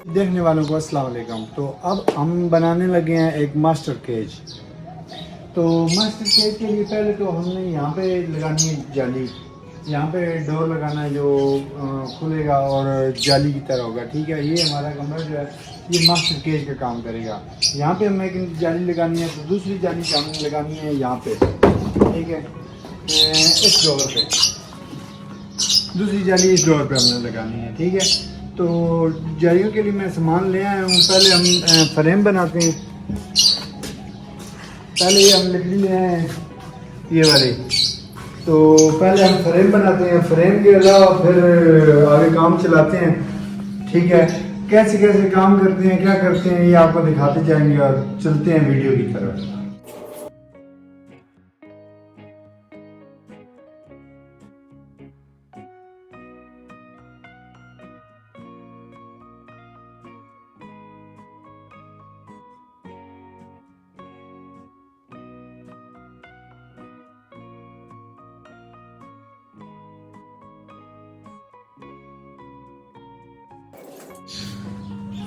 देखने वालों को अस्सलाम वालेकुम। तो अब हम बनाने लगे हैं एक मास्टर केज। तो मास्टर केज के लिए पहले तो हमने यहाँ पे लगानी है जाली। यहाँ पे डोर लगाना है जो खुलेगा और जाली की तरह होगा। ठीक है, ये हमारा कमरा जो है ये मास्टर केज का काम करेगा। यहाँ पे हमें एक जाली लगानी है, तो दूसरी जाली हमें लगानी है यहाँ पे। ठीक है, इस डोर पे दूसरी जाली इस डोर पे हमने लगानी है। ठीक है, तो जालियों के लिए मैं सामान ले आया हूँ। पहले हम फ्रेम बनाते हैं। पहले ये हम लकड़ी ले आए हैं ये वाले। तो पहले हम फ्रेम बनाते हैं, फ्रेम के अलावा फिर आगे काम चलाते हैं। ठीक है, कैसे कैसे काम करते हैं, क्या करते हैं, ये आपको दिखाते जाएंगे और चलते हैं वीडियो की तरफ।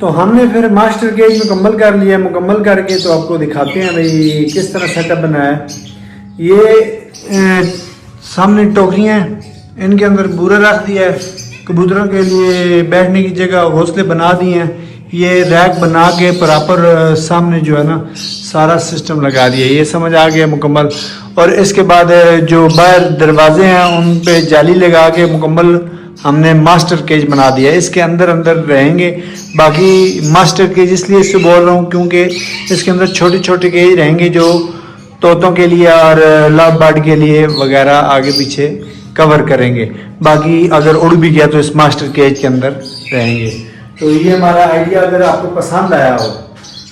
तो हमने फिर मास्टर केज मुकम्मल कर लिया। मुकम्मल करके तो आपको दिखाते हैं भाई किस तरह सेटअप बनाया है। ये सामने टोकरियाँ हैं, इनके अंदर बूरा रख दिया है। कबूतरों के लिए बैठने की जगह घोंसले बना दिए हैं। ये रैक बना के प्रॉपर सामने जो है ना सारा सिस्टम लगा दिया। ये समझ आ गया मुकम्मल। और इसके बाद जो बाहर दरवाजे हैं उन पे जाली लगा के मुकम्मल हमने मास्टर केज बना दिया। इसके अंदर अंदर रहेंगे। बाकी मास्टर केज इसलिए इससे बोल रहा हूँ क्योंकि इसके अंदर छोटे छोटे केज रहेंगे जो तोतों के लिए और लव बर्ड के लिए वगैरह आगे पीछे कवर करेंगे। बाकी अगर उड़ भी गया तो इस मास्टर केज के अंदर रहेंगे। तो ये हमारा आइडिया अगर आपको पसंद आया हो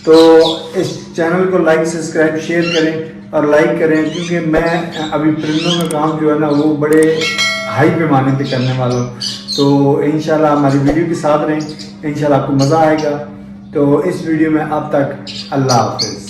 तो इस चैनल को लाइक सब्सक्राइब शेयर करें और लाइक करें, क्योंकि मैं अभी परिंदों का काम जो है ना वो बड़े हाई पैमाने पे करने वाला हूँ। तो इंशाल्लाह हमारी वीडियो के साथ रहें, इंशाल्लाह आपको मज़ा आएगा। तो इस वीडियो में अब तक अल्लाह हाफ़िज़।